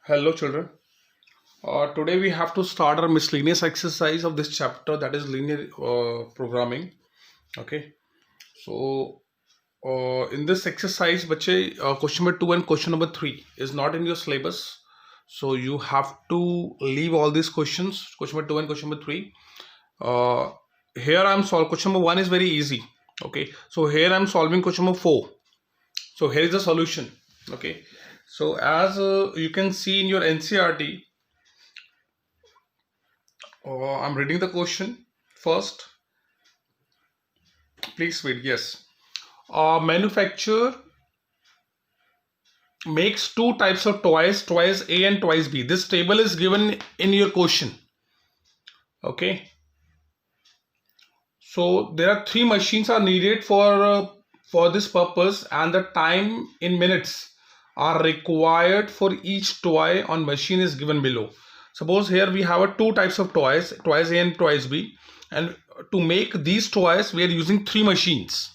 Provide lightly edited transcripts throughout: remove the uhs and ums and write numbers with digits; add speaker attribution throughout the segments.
Speaker 1: Hello, children. Today we have to start our miscellaneous exercise of this chapter, that is linear programming. Okay. So in this exercise, bache, question number 2 and question number 3 is not in your syllabus. So you have to leave all these questions, question number 2 and question number 3. Uh, Here I'm solving question number 1 is very easy. Okay. So here I'm solving question number 4. So here is the solution. Okay. So as you can see in your NCRT, I'm reading the question first. Please wait. Yes. Manufacturer makes two types of toys, toys A and toys B. This table is given in your question. Okay. So there are three machines are needed for this purpose, and the time in minutes are required for each toy on machine is given below. Suppose here we have two types of toys, toys A and toys B, and to make these toys we are using three machines.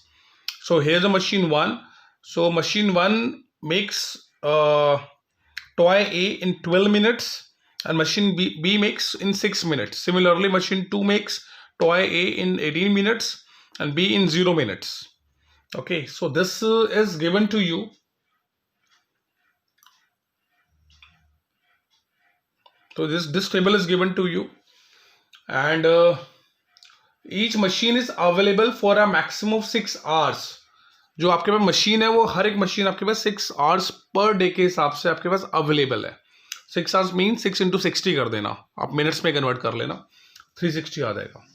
Speaker 1: So here's a machine 1. So machine 1 makes toy A in 12 minutes and machine B makes in 6 minutes. Similarly, machine 2 makes toy A in 18 minutes and B in 0 minutes. Okay, so this is given to you. So this table is given to you, and each machine is available for a maximum of 6 hours. जो आपके पास machine है वो हर एक machine आपके पास 6 hours per day के हिसाब से आपके पास अवेलेबल है. 6 आवर्स मीन 6 इंटू 60 कर देना, आप मिनट्स में कन्वर्ट कर लेना, 360 आ जाएगा.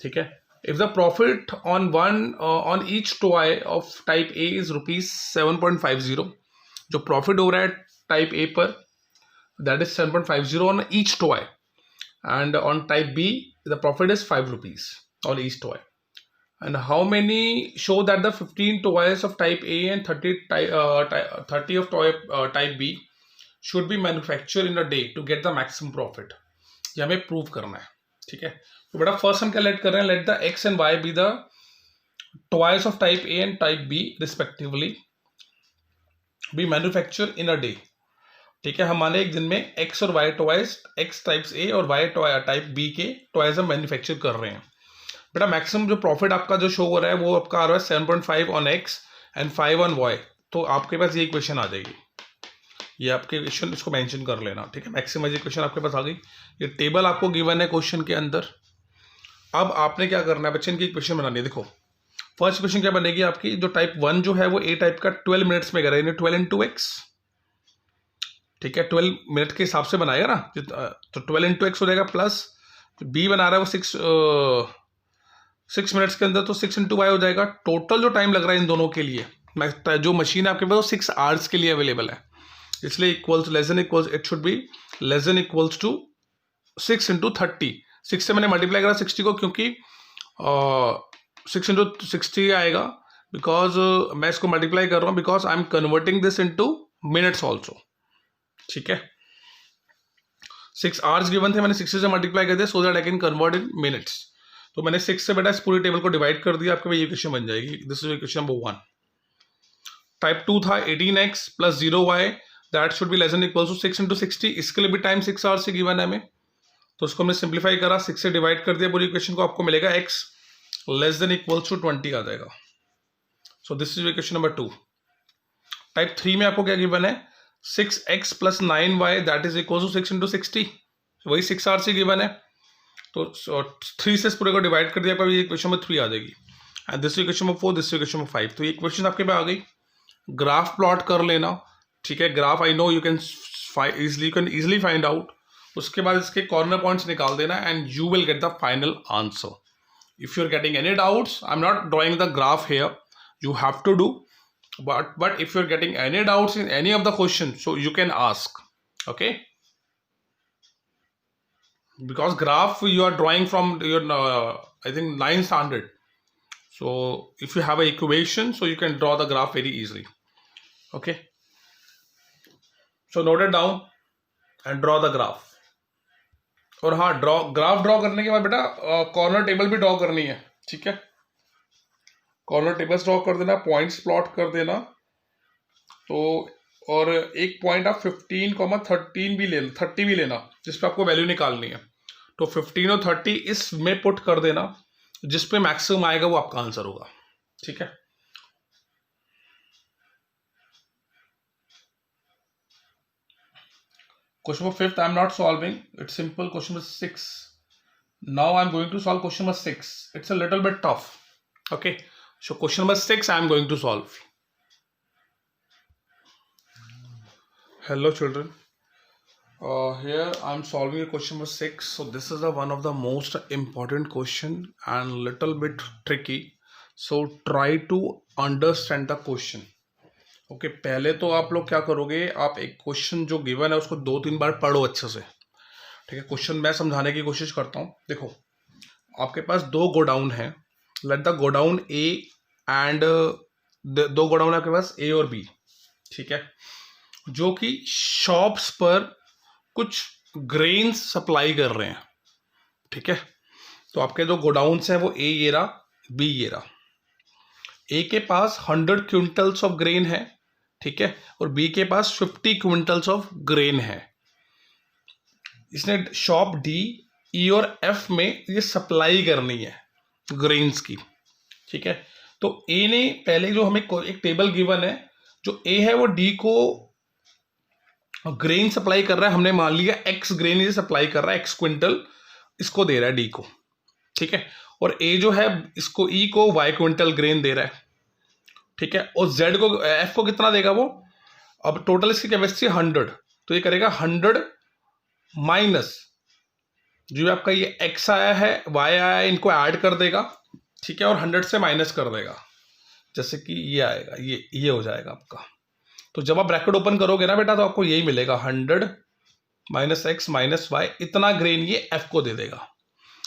Speaker 1: ठीक है. If the profit on each toy of type A is ₹7.50, जो प्रॉफिट हो रहा है टाइप ए पर that is 7.50 on each toy, and on type be the profit is ₹5 on each toy. And how many show that the 15 toys of type A and 30 of type B should be manufactured in a day to get the maximum profit. ये हमें prove करना है. ठीक है. तो बेटा first हम क्या लेट कर रहे हैं, let the x and y be the toys of type A and type B respectively be manufacture in a day. ठीक है. हमारे एक दिन में एक्स और y toys, x types A और वाई टाइप बी के टॉयज हम मैन्युफैक्चर कर रहे हैं. बेटा मैक्सिमम जो प्रॉफिट आपका जो शो हो रहा है वो आपका आ रहा है 7.5 on x and 5 on y. तो आपके पास ये इक्वेशन आ जाएगी, ये आपके इक्वेशन, इसको मेंशन कर लेना. ठीक है. मैक्सिमम इक्वेशन आपके पास आ गई. ये टेबल आपको गिवन है क्वेश्चन के अंदर. अब आपने क्या करना है बच्चे, इनकी इक्वेशन बनानी है. देखो फर्स्ट इक्वेशन क्या बनेगी आपकी, जो टाइप 1 जो है वो ए टाइप का 12 मिनट्स में करेगा, 12 इंटू एक्स. ठीक है. 12 मिनट के हिसाब से बनाएगा ना, तो 12 इंटू एक्स हो जाएगा, प्लस बी बना रहा है वो 6 मिनट्स के अंदर, तो 6 इंटू वाई हो जाएगा. टोटल जो टाइम लग रहा है इन दोनों के लिए, जो मशीन है आपके पास वो 6 आवर्स के लिए अवेलेबल है, इसलिए equals less than equals, it should be less than equals to 6 into 30. 6 से मैंने मल्टीप्लाई करा 60 को, क्योंकि 6 इंटू 60 आएगा, बिकॉज मैं इसको मल्टीप्लाई कर रहा हूँ because I am converting this into minutes also. ठीक है. 6 आवर्स गिवन थे, मैंने 60 से मल्टीप्लाई कर दिया सो that I can convert in minutes. तो मैंने 6 से बेटा इस पूरी टेबल को डिवाइड कर दिया, आपके पास ये इक्वेशन बन जाएगी. This is equation number 1. Type 2 था 18x plus 0y, that should be less than equal to 6 into 60. इसके लिए भी टाइम 6 आवर्स से गिवन है हमें, तो उसको हमने सिंप्लीफाई करा, 6 से डिवाइड कर दिया पूरी इक्वेशन को, आपको मिलेगा x less than equal to 20 आ जाएगा. So this is equation number 2. Type 3 में आपको क्या गिवन है, 6x plus 9y that is equal to 6 into 60, वही 6 आवर्स से गिवन है, तो 3 से इस पूरे को डिवाइड कर दिया, आपका ये इक्वेशन नंबर 3 आ जाएगी. And this equation number 4, this equation number 5. तो ये इक्वेशन आपके पास आ गई. ग्राफ प्लॉट कर लेना. ठीक है. Graph I know you can easily find out. उसके बाद इसके कॉर्नर पॉइंट्स निकाल देना and you will get the final answer. If you are getting any doubts, I am not drawing the graph here, you have to do, but if you are getting any doubts in any of the question, so you can ask. Okay. Because graph you are drawing from your I think 9th standard, so if you have an equation, so you can draw the graph very easily. Okay, so note it down and draw the graph. और हाँ, graph draw करने के बाद बेटा corner table भी draw करनी है. ठीक है. कॉर्नर टेबल्स ड्रॉ कर देना, पॉइंट्स प्लॉट कर देना. तो और एक पॉइंट आप 15, 30 भी लेना जिसपे आपको वैल्यू निकालनी है। तो 15 और 30 इसमें पुट कर देना, जिसपे मैक्सिमम आएगा वो आपका आंसर होगा। ठीक है, question number 5 I am not solving, it's simple. Question number 6, now I am going to solve question number 6, it's a little bit tough. Okay, so question number 6 I am going to solve. Hello children, here I am solving question number 6. So this is one of the most important question and little bit tricky. So try to understand the question. Okay, पहले तो आप लोग क्या करोगे, आप एक question जो given है उसको 2-3 बार पढ़ो अच्छे से। ठीक है, क्वेश्चन मैं समझाने की कोशिश करता हूँ। देखो, आपके पास 2 गोडाउन है, let the godown A and 2 godown आपके पास ए और बी। ठीक है, जो कि शॉप्स पर कुछ ग्रेन्स सप्लाई कर रहे हैं। ठीक है, तो आपके जो गोडाउन्स हैं वो ए ये रहा, बी ये रहा। ए के पास 100 क्विंटल्स ऑफ ग्रेन है, ठीक है, और बी के पास 50 क्विंटल्स ऑफ ग्रेन है। इसने शॉप डी, ई और एफ में ये सप्लाई करनी है ग्रेन्स की। ठीक है, तो ए ने पहले जो हमें एक टेबल गिवन है, जो ए है वो डी को ग्रेन सप्लाई कर रहा है। हमने मान लिया एक्स ग्रेन ये सप्लाई कर रहा है, एक्स क्विंटल इसको दे रहा है डी को। ठीक है, और ए जो है इसको ई को वाई क्विंटल ग्रेन दे रहा है। ठीक है, और जेड को एफ को कितना देगा वो, अब टोटल इसकी कैपेसिटी 100, तो ये करेगा 100 माइनस जो आपका ये एक्स आया है, वाई आया है, इनको ऐड कर देगा। ठीक है, और 100 से माइनस कर देगा, जैसे कि ये आएगा, ये हो जाएगा आपका। तो जब आप ब्रैकेट ओपन करोगे ना बेटा, तो आपको यही मिलेगा 100 माइनस एक्स माइनस वाई, इतना ग्रेन ये एफ को दे देगा।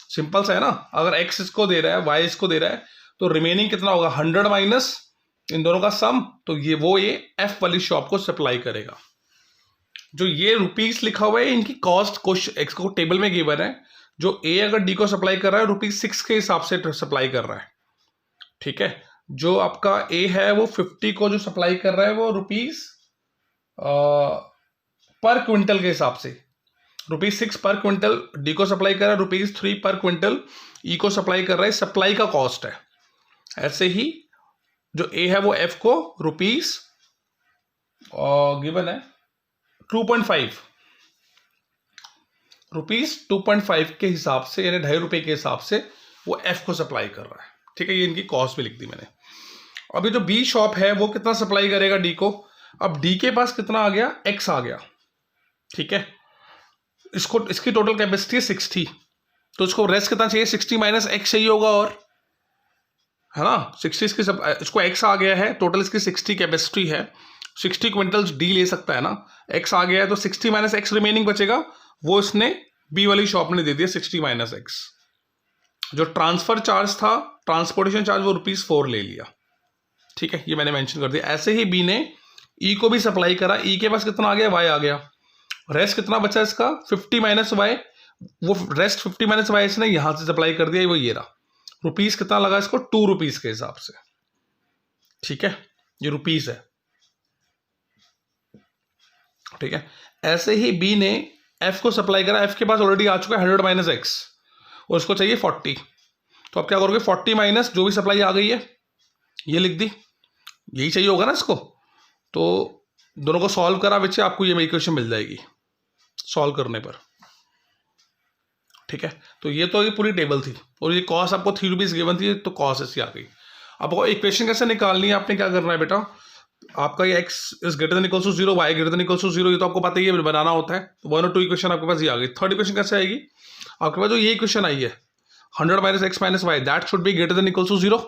Speaker 1: सिंपल सा है ना, अगर एक्स इसको दे रहा है, वाई इसको दे रहा है, तो रिमेनिंग कितना होगा 100 माइनस इन दोनों का सम, तो ये एफ वाली शॉप को सप्लाई करेगा। जो ये रुपीस लिखा हुआ है इनकी कॉस्ट क्वेश्चन एक्स को टेबल में गिवन है। जो ए अगर डी को सप्लाई कर रहा है ₹6 के हिसाब से सप्लाई कर रहा है। ठीक है, जो आपका ए है वो 50 को जो सप्लाई कर रहा है वो रुपीस पर क्विंटल के हिसाब से ₹6 पर क्विंटल डी को सप्लाई कर रहा है, ₹3 पर क्विंटल ई को सप्लाई कर रहा है। सप्लाई का कॉस्ट है। ऐसे ही जो ए है वो एफ को रुपीस गिवन है 2.5 ₹2.5 के हिसाब से, यानी ₹2.5 के हिसाब से वो एफ को सप्लाई कर रहा है। ठीक है, ये इनकी कॉस्ट भी लिख दी मैंने। अभी जो बी शॉप है वो कितना सप्लाई करेगा डी को, अब डी के पास कितना आ गया, एक्स आ गया। ठीक है, इसकी टोटल कैपेसिटी है 60, तो इसको रेस्ट कितना चाहिए, 60 माइनस एक्स चाहिए होगा, और है ना 60 इसको एक्स आ गया है, टोटल इसकी 60 कैपेसिटी है, 60 क्विंटल्स डी ले सकता है ना, एक्स आ गया है, तो 60 माइनस एक्स रिमेनिंग बचेगा, वो इसने बी वाली शॉप ने दे दिया 60 माइनस एक्स। जो ट्रांसफर चार्ज था, ट्रांसपोर्टेशन चार्ज, वो ₹4 ले लिया। ठीक है, ये मैंने मेंशन कर दिया। ऐसे ही बी ने ई को भी सप्लाई करा, ई के पास कितना आ गया, वाई आ गया, रेस्ट कितना बचा इसका 50 माइनस वाई, वो रेस्ट 50 माइनस वाई इसने यहां से सप्लाई कर दिया, वो ये रहा। रुपीस कितना लगा इसको, ₹2 के हिसाब से। ठीक है, ये रुपीस है। ठीक है, ऐसे ही बी ने एफ को सप्लाई करा, एफ के पास ऑलरेडी आ चुका है 100 माइनस एक्स, और उसको चाहिए 40, तो आप क्या करोगे 40 माइनस जो भी सप्लाई आ गई है ये लिख दी, यही चाहिए होगा ना इसको, तो दोनों को सॉल्व करा बच्चे, आपको ये इक्वेशन मिल जाएगी सॉल्व करने पर। ठीक है, तो ये पूरी टेबल थी, और ये कॉस्ट आपको ₹3 गिवन थी, तो कॉस्ट ऐसी आ गई। अब आपको इक्वेशन कैसे निकालनी है, आपने क्या करना है बेटा, आपका ये x is greater than equals to 0, y greater than equals to 0, ये तो आपको पता ही है बनाना होता है। तो 1 और 2 इक्वेशन आपके पास ये आ गई। थर्ड इक्वेशन कैसे आएगी, आपके पास जो ये इक्वेशन आई है 100 minus x minus y, that should be greater than equals to 0,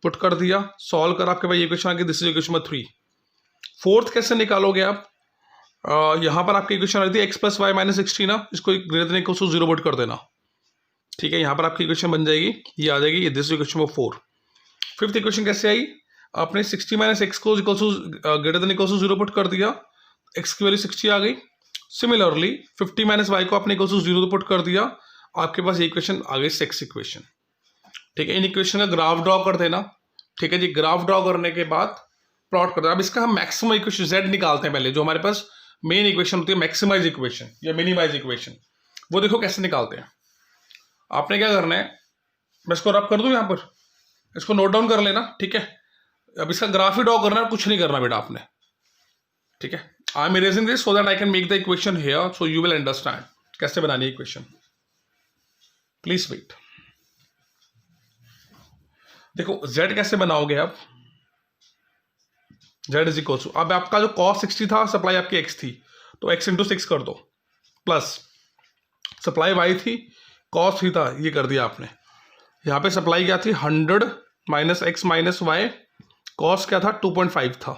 Speaker 1: put कर दिया, सॉल्व कर, आपके पास ये इक्वेशन आ गई, this is equation number 3। Fourth कैसे निकालोगे आप, यहाँ पर आपकी इक्वेशन आ रही थी x प्लस वाई माइनस 60 ना, इसको greater than equals to 0 put कर देना। ठीक है, यहाँ पर आपकी इक्वेशन बन जाएगी, ये आ जाएगी, ये this equation number 4। Fifth equation कैसे आई, आपने 60 माइनस एक्स को equals to greater than equals to 0 put कर दिया, x की वैल्यू 60 आ गई। सिमिलरली 50 माइनस वाई को आपने इक्वल्स टू 0 पुट कर दिया, आपके पास ये इक्वेशन आ गई 6th इक्वेशन। ठीक है, इन इक्वेशन का ग्राफ ड्रॉ कर देना। ठीक है जी, ग्राफ ड्रॉ करने के बाद प्लॉट करते हैं। अब इसका हम मैक्सिमम इक्वेशन जेड निकालते हैं पहले, जो हमारे पास मेन इक्वेशन होती है मैक्सिमाइज इक्वेशन या मिनिमाइज इक्वेशन, वो देखो कैसे निकालते हैं। आपने क्या करना है, मैं इसको रब कर दूं यहाँ पर, इसको नोट डाउन कर लेना, ठीक है। अब इसका ग्राफ ही ड्रॉ करना है, कुछ नहीं करना बेटा आपने, ठीक है। I am erasing this so that I can make the equation here, so you will understand कैसे बनानी है इक्वेशन। Please wait. देखो z कैसे बनाओगे आप, z इज इक्वल टू, अब आपका जो cos 60 था, सप्लाई आपकी x थी, तो x इंटू 6 कर दो, प्लस सप्लाई y थी, cos थी था, ये कर दिया आपने। यहाँ पे सप्लाई क्या थी 100 minus x minus y, cost क्या था 2.5 था,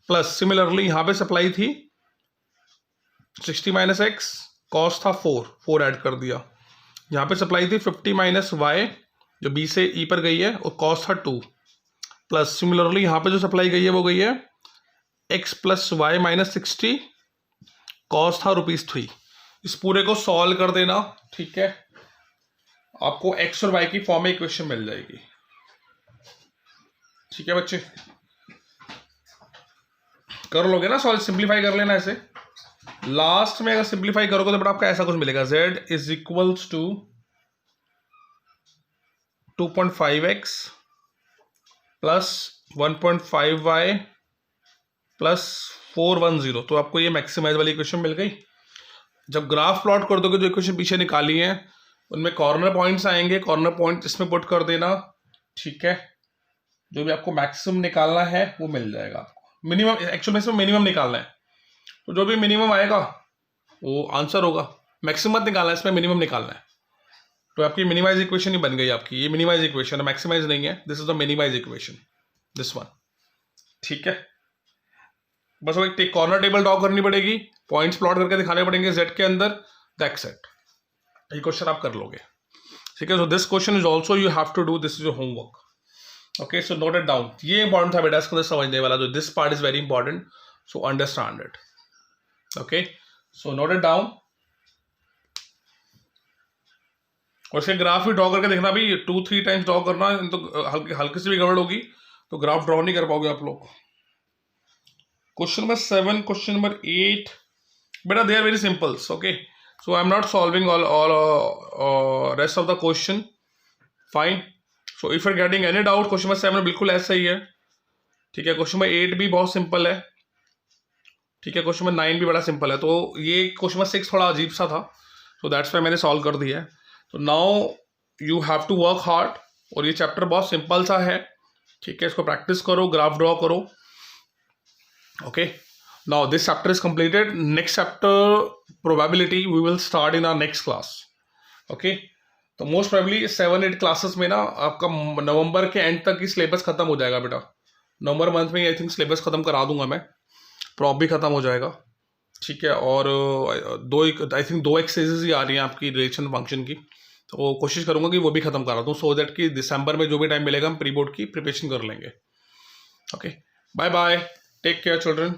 Speaker 1: प्लस सिमिलरली यहाँ पे सप्लाई थी 60 माइनस एक्स, कॉस था 4 ऐड कर दिया। यहाँ पे सप्लाई थी 50 माइनस वाई जो b से e पर गई है, और कॉस था 2, प्लस सिमिलरली यहाँ पे जो सप्लाई गई है वो गई है x plus y minus 60, cost था ₹3। इस पूरे को सॉल्व कर देना, ठीक है, आपको x और y की फॉर्म में इक्वेशन मिल जाएगी। ठीक है बच्चे, कर लोगे ना सॉल्व, सिंप्लीफाई कर लेना ऐसे। लास्ट में अगर सिंप्लीफाई करोगे तो बेटा आपका ऐसा कुछ मिलेगा, z is equals to 2.5x plus 1.5y plus 410, तो आपको ये मैक्सिमाइज वाली इक्वेशन मिल गई। जब ग्राफ प्लॉट कर दोगे, जो इक्वेशन पीछे निकाली है उनमें कॉर्नर पॉइंट्स आएंगे, कॉर्नर पॉइंट इसमें पुट कर देना, ठीक है। जो भी आपको मैक्सिमम निकालना है वो मिल जाएगा आपको। मिनिमम, एक्चुअल में इसमें मिनिमम निकालना है, तो जो भी मिनिमम आएगा वो आंसर होगा। मैक्सिमम मत निकालना है, इसमें मिनिमम निकालना है। तो आपकी मिनिमाइज इक्वेशन ही बन गई आपकी, ये मिनिमाइज इक्वेशन है, मैक्सिमाइज नहीं है। This is the minimize equation, this one, ठीक है। बस वो एक कॉर्नर टेबल ड्रॉ करनी पड़ेगी, पॉइंट्स प्लॉट करके दिखाने पड़ेंगे जेड के अंदर, दैट्स इट। ये क्वेश्चन आप कर लोगे, ठीक है। So this question is also you have to do, this is your homework, okay. So note it down, ये इंपॉर्टेंट था बेटा इसको अंदर समझने वाला, जो this part is very important, so understand it, okay. So note it down, और इसके ग्राफ भी ड्रॉ करके देखना भाई, 2-3 टाइम्स ड्रॉ करना, तो हल्की सी भी गड़बड़ होगी तो ग्राफ ड्रॉ नहीं कर पाओगे आप लोग। क्वेश्चन नंबर 7, क्वेश्चन नंबर 8, बेटा they are very simples, okay. So I am not solving all rest of the question, fine. So if you are getting any doubt, question number 7 बिल्कुल ऐसा ही है, ठीक है। क्वेश्चन नंबर 8 भी बहुत simple है, ठीक है। क्वेश्चन नंबर 9 भी बड़ा सिंपल है, तो ये क्वेश्चन नंबर 6 थोड़ा अजीब सा था, सो दैट्स वाई मैंने सॉल्व कर दिया है। तो now you have to work hard, और ये चैप्टर बहुत सिंपल सा है, ठीक है। इसको प्रैक्टिस करो, ग्राफ ड्रॉ करो, okay. Now this chapter is completed, next chapter probability we will start in our next class, okay. तो मोस्ट प्रोबेबली 7-8 क्लासेस में ना आपका नवंबर के एंड तक ही सिलेबस खत्म हो जाएगा बेटा। नवंबर मंथ में आई थिंक सिलेबस खत्म करा दूंगा मैं, प्रॉप भी खत्म हो जाएगा, ठीक है। और आई थिंक 2 एक्सरसाइजेज ही आ रही हैं आपकी रिलेशन फंक्शन की, तो कोशिश करूंगा कि वो भी खत्म करा दूं, सो दैट कि दिसंबर में जो भी टाइम मिलेगा हम प्री बोर्ड की प्रिपरेशन कर लेंगे, okay. Bye bye, take care children.